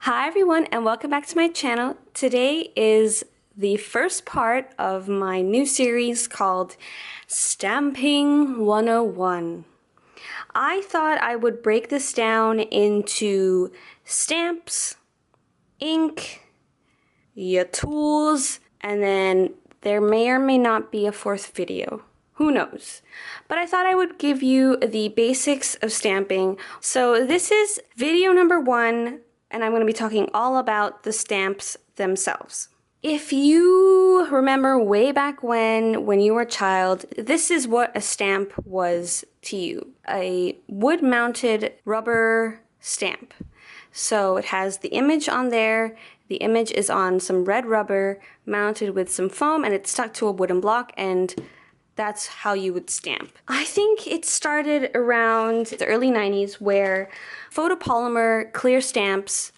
Hi everyone and welcome back to my channel. Today is the first part of my new series called Stamping 101. I thought I would break this down into stamps, ink, your tools, and then there may or may not be a fourth video. Who knows? But I thought I would give you the basics of stamping. So this is video number 1. And I'm going to be talking all about the stamps themselves. If you remember way back when you were a child, this is what a stamp was to you. A wood-mounted rubber stamp. So it has the image on there. The image is on some red rubber mounted with some foam, and it's stuck to a wooden block, and that's how you would stamp. I think it started around the early 90s where photopolymer clear stamps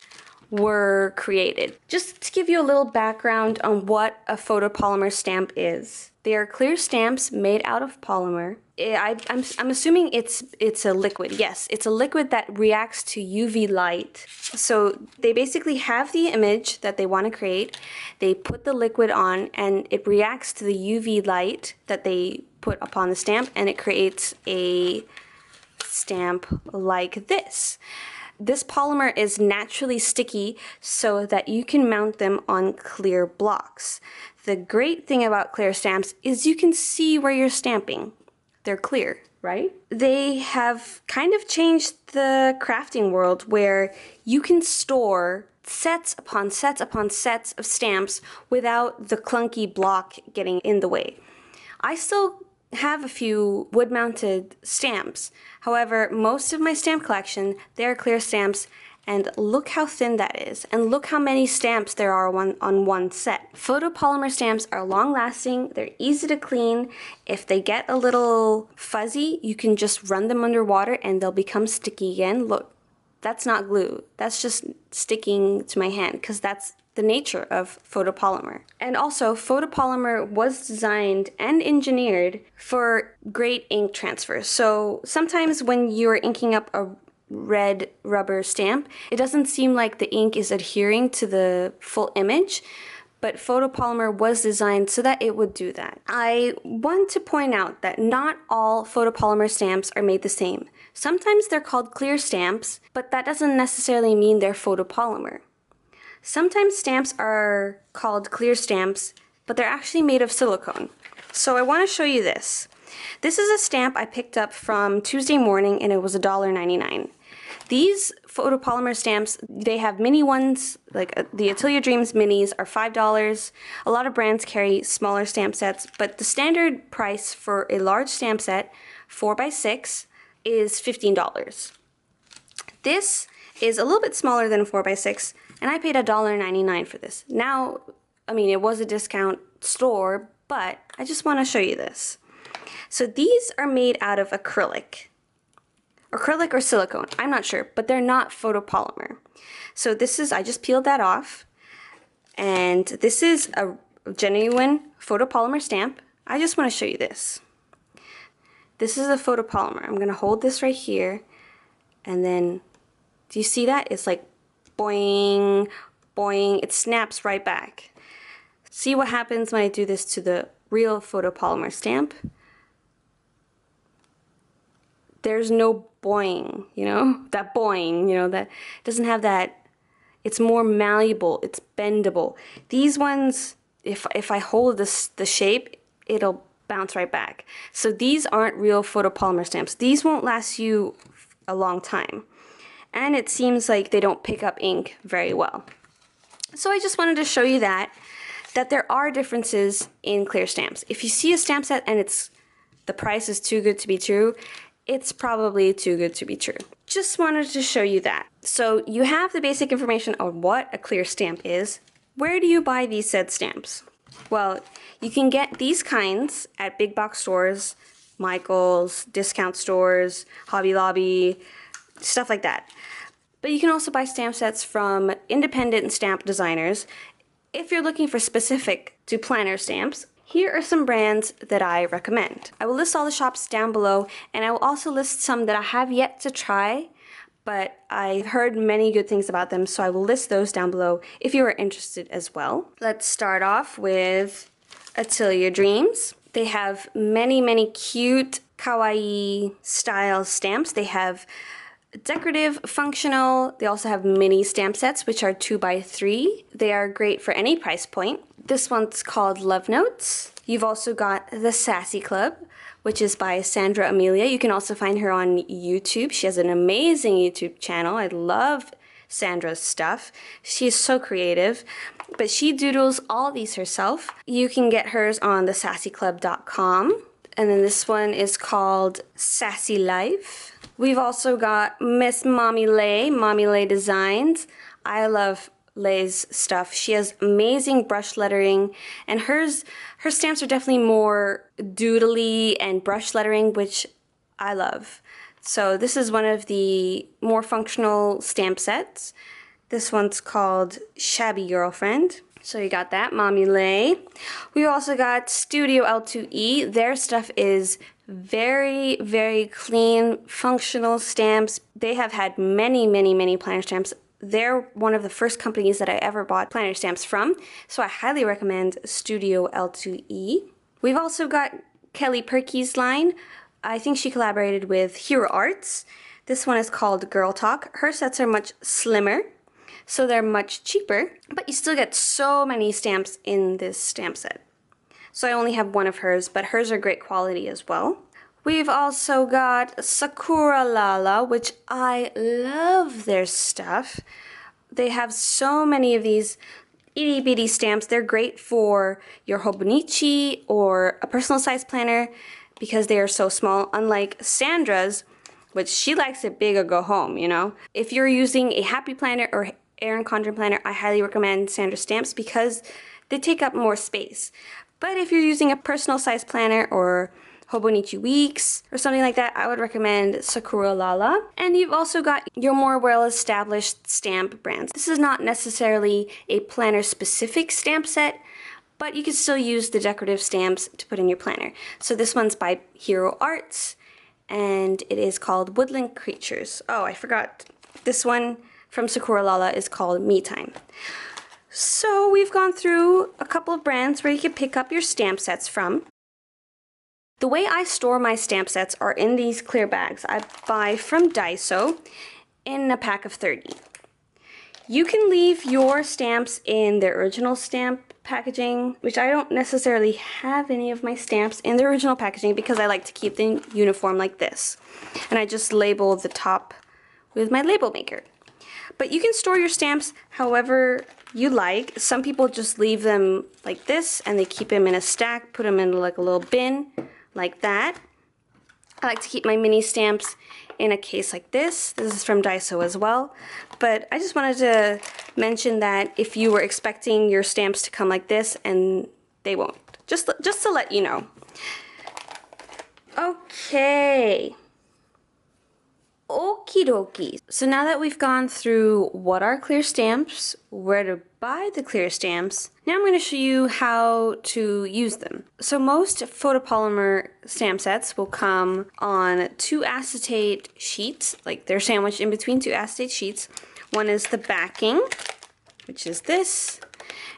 were created. Just to give you a little background on what a photopolymer stamp is. They are clear stamps made out of polymer. I'm assuming it's a liquid. Yes, it's a liquid that reacts to UV light. So they basically have the image that they want to create. They put the liquid on and it reacts to the UV light that they put upon the stamp, and it creates a stamp like this. This polymer is naturally sticky so that you can mount them on clear blocks. The great thing about clear stamps is you can see where you're stamping. They're clear, right? They have kind of changed the crafting world where you can store sets upon sets upon sets of stamps without the clunky block getting in the way. I still have a few wood-mounted stamps. However, most of my stamp collection, they're clear stamps, and look how thin that is, and look how many stamps there are on one set. Photopolymer stamps are long-lasting, they're easy to clean. If they get a little fuzzy, you can just run them under water and they'll become sticky again. Look, that's not glue, that's just sticking to my hand, because that's the nature of photopolymer. And also, photopolymer was designed and engineered for great ink transfer. So sometimes when you're inking up a red rubber stamp, it doesn't seem like the ink is adhering to the full image, but photopolymer was designed so that it would do that. I want to point out that not all photopolymer stamps are made the same. Sometimes they're called clear stamps, but that doesn't necessarily mean they're photopolymer. Sometimes stamps are called clear stamps, but they're actually made of silicone. So I want to show you this. This is a stamp I picked up from Tuesday Morning, and it was $1.99. These photopolymer stamps, they have mini ones, like the Atelier Dreams minis are $5. A lot of brands carry smaller stamp sets, but the standard price for a large stamp set, 4x6, is $15. This is a little bit smaller than a 4x6, and I paid $1.99 for this. Now, I mean, it was a discount store, but I just want to show you this. So these are made out of acrylic or silicone, I'm not sure, but they're not photopolymer. So this is, I just peeled that off, and this is a genuine photopolymer stamp. I just want to show you this. This is a photopolymer. I'm going to hold this right here, and then, do you see that? It's like boing, boing, it snaps right back. See what happens when I do this to the real photopolymer stamp? There's no boing, you know? That boing, you know, that doesn't have that. It's more malleable, it's bendable. These ones, if I hold the shape, it'll bounce right back. So these aren't real photopolymer stamps. These won't last you a long time. And it seems like they don't pick up ink very well. So I just wanted to show you that there are differences in clear stamps. If you see a stamp set and the price is too good to be true, it's probably too good to be true. Just wanted to show you that. So you have the basic information on what a clear stamp is. Where do you buy these said stamps? Well, you can get these kinds at big box stores, Michael's, discount stores, Hobby Lobby, stuff like that. But you can also buy stamp sets from independent stamp designers. If you're looking for specific to planner stamps, here are some brands that I recommend. I will list all the shops down below, and I will also list some that I have yet to try, but I've heard many good things about them, so I will list those down below if you are interested as well. Let's start off with Atelier Dreams. They have many cute kawaii style stamps. They have decorative, functional. They also have mini stamp sets, which are 2x3. They are great for any price point. This one's called Love Notes. You've also got the Sassy Club, which is by Sandra Amelia. You can also find her on YouTube. She has an amazing YouTube channel. I love Sandra's stuff. She is so creative, but she doodles all these herself. You can get hers on thesassyclub.com. And then this one is called Sassy Life. We've also got Miss Mommy Lay Designs. I love Lay's stuff. She has amazing brush lettering, and her stamps are definitely more doodly and brush lettering, which I love. So this is one of the more functional stamp sets. This one's called Shabby Girlfriend. So you got that, Mommy Lay. We also got Studio L2E. Their stuff is very clean, functional stamps. They have had many planner stamps. They're one of the first companies that I ever bought planner stamps from, so I highly recommend Studio L2E. We've also got Kelly Perky's line. I think she collaborated with Hero Arts. This one is called Girl Talk. Her sets are much slimmer, so they're much cheaper, but you still get so many stamps in this stamp set. So I only have one of hers, but hers are great quality as well. We've also got Sakura Lala, which I love their stuff. They have so many of these itty bitty stamps. They're great for your hobonichi or a personal size planner because they are so small, unlike Sandra's, which she likes it big or go home, you know. If you're using a Happy Planner or Erin Condren Planner, I highly recommend Sandra's stamps because they take up more space. But if you're using a personal size planner or Hobonichi Weeks or something like that, I would recommend Sakura Lala. And you've also got your more well-established stamp brands. This is not necessarily a planner-specific stamp set, but you can still use the decorative stamps to put in your planner. So this one's by Hero Arts, and it is called Woodland Creatures. Oh, I forgot. This one from Sakura Lala is called Me Time. So we've gone through a couple of brands where you can pick up your stamp sets from. The way I store my stamp sets are in these clear bags I buy from Daiso in a pack of 30. You can leave your stamps in the original stamp packaging, which I don't necessarily have any of my stamps in the original packaging because I like to keep them uniform like this. And I just label the top with my label maker. But you can store your stamps however you like. Some people just leave them like this and they keep them in a stack, put them in like a little bin like that. I like to keep my mini stamps in a case like this. This is from Daiso as well. But I just wanted to mention that if you were expecting your stamps to come like this, and they won't. Just to let you know. Okay. Okie dokie. So now that we've gone through what are clear stamps, where to buy the clear stamps, now I'm going to show you how to use them. So most photopolymer stamp sets will come on 2 acetate sheets, like they're sandwiched in between 2 acetate sheets. One is the backing, which is this,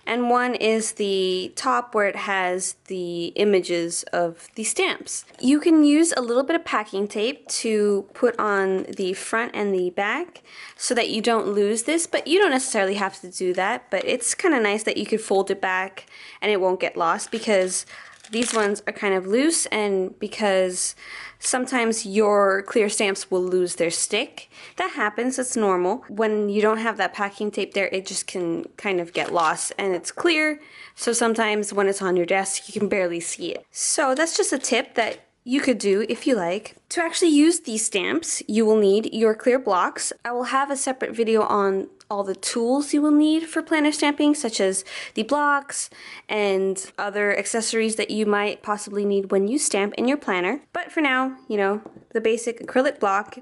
and one is the top where it has the images of the stamps. You can use a little bit of packing tape to put on the front and the back so that you don't lose this, but you don't necessarily have to do that, but it's kind of nice that you could fold it back and it won't get lost because these ones are kind of loose, and because sometimes your clear stamps will lose their stick. That happens, it's normal. When you don't have that packing tape there, it just can kind of get lost, and it's clear, so sometimes when it's on your desk, you can barely see it. So that's just a tip that you could do if you like. To actually use these stamps, you will need your clear blocks. I will have a separate video on all the tools you will need for planner stamping, such as the blocks and other accessories that you might possibly need when you stamp in your planner. But for now, you know, the basic acrylic block,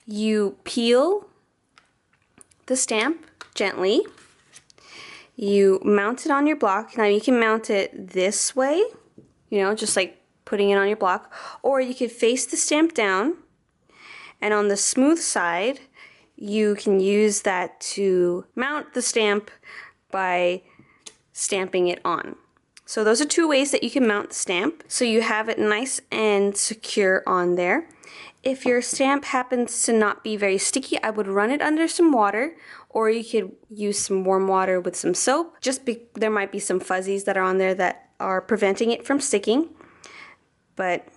you peel the stamp gently, you mount it on your block. Now you can mount it this way, you know, just like putting it on your block, or you could face the stamp down, and on the smooth side, you can use that to mount the stamp by stamping it on. So those are two ways that you can mount the stamp, so you have it nice and secure on there. If your stamp happens to not be very sticky, I would run it under some water, or you could use some warm water with some soap. There might be some fuzzies that are on there that are preventing it from sticking, but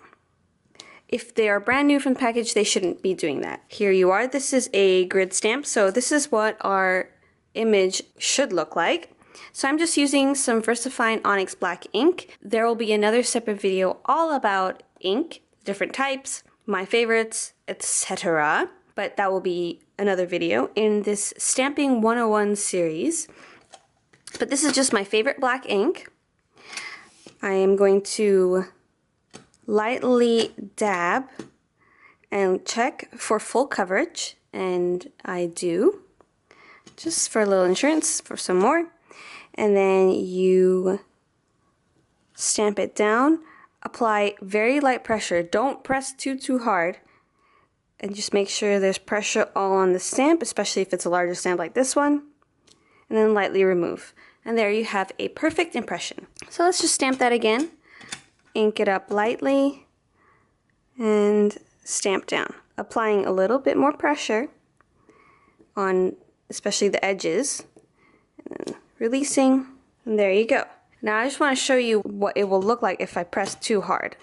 if they are brand new from the package, they shouldn't be doing that. Here you are. This is a grid stamp, so this is what our image should look like. So I'm just using some VersaFine Onyx black ink. There will be another separate video all about ink, different types, my favorites, etc. But that will be another video in this Stamping 101 series. But this is just my favorite black ink. I am going to lightly dab and check for full coverage, and I do, just for a little insurance, for some more. And then you stamp it down, apply very light pressure. Don't press too hard, and just make sure there's pressure all on the stamp, especially if it's a larger stamp like this one, and then lightly remove. And there you have a perfect impression. So let's just stamp that again, ink it up lightly, and stamp down, applying a little bit more pressure on especially the edges, and then releasing, and there you go. Now I just want to show you what it will look like if I press too hard.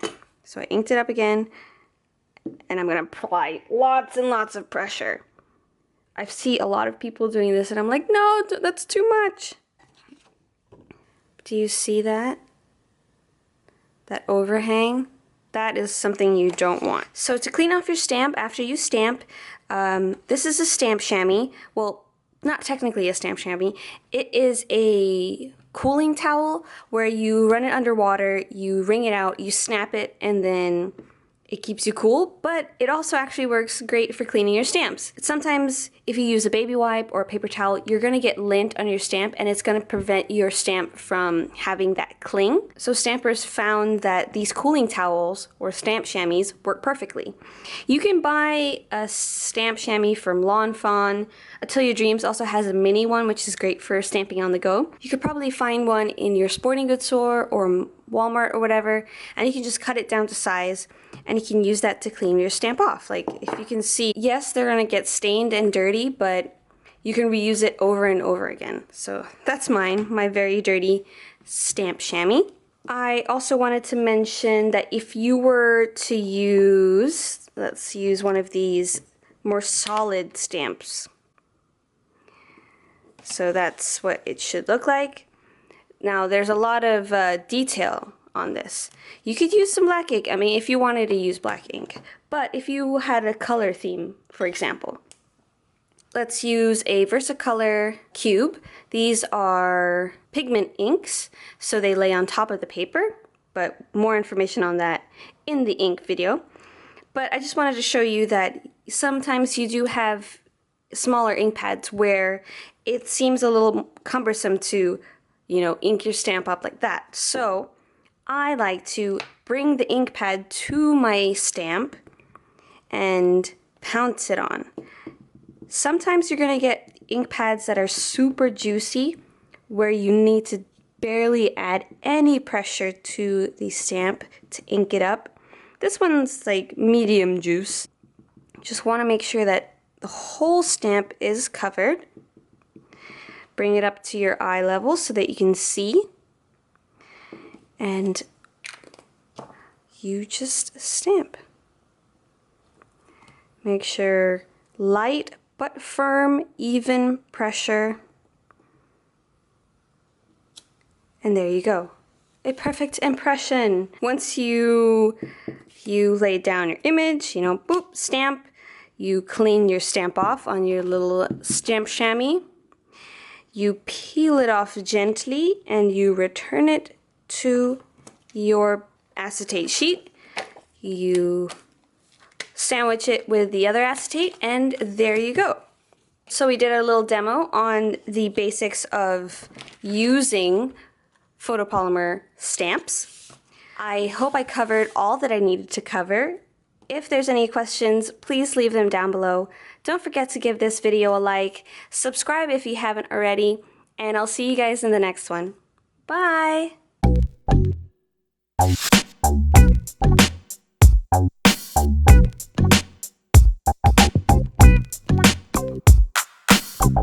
So I inked it up again, and I'm going to apply lots and lots of pressure. I see a lot of people doing this, and I'm like, no, that's too much. Do you see that? That overhang? That is something you don't want. So to clean off your stamp after you stamp, this is a stamp chamois. Well, not technically a stamp chamois. It is a cooling towel where you run it under water, you wring it out, you snap it, and then it keeps you cool, but it also actually works great for cleaning your stamps. Sometimes if you use a baby wipe or a paper towel, you're gonna get lint on your stamp, and it's gonna prevent your stamp from having that cling. So stampers found that these cooling towels or stamp chamois work perfectly. You can buy a stamp chamois from Lawn Fawn. Atelier Dreams also has a mini one, which is great for stamping on the go. You could probably find one in your sporting goods store or Walmart or whatever, and you can just cut it down to size, and you can use that to clean your stamp off. Like, if you can see, yes, they're gonna get stained and dirty, but you can reuse it over and over again. So that's mine, my very dirty stamp chamois. I also wanted to mention that if you were to use, let's use one of these more solid stamps. So that's what it should look like. Now there's a lot of detail on this. You could use some black ink, I mean, if you wanted to use black ink. But if you had a color theme, for example, let's use a Versacolor cube. These are pigment inks, so they lay on top of the paper, but more information on that in the ink video. But I just wanted to show you that sometimes you do have smaller ink pads where it seems a little cumbersome to, you know, ink your stamp up like that. So I like to bring the ink pad to my stamp and pounce it on. Sometimes you're gonna get ink pads that are super juicy where you need to barely add any pressure to the stamp to ink it up. This one's like medium juice. Just want to make sure that the whole stamp is covered. Bring it up to your eye level so that you can see. And you just stamp. Make sure light but firm, even pressure. And there you go. A perfect impression. Once you lay down your image, you know, boop, stamp. You clean your stamp off on your little stamp chamois. You peel it off gently and you return it to your acetate sheet. You sandwich it with the other acetate, and there you go. So we did a little demo on the basics of using photopolymer stamps. I hope I covered all that I needed to cover if there's any questions, please leave them down below. Don't forget to give this video a like, subscribe if you haven't already, and I'll see you guys in the next one. Bye!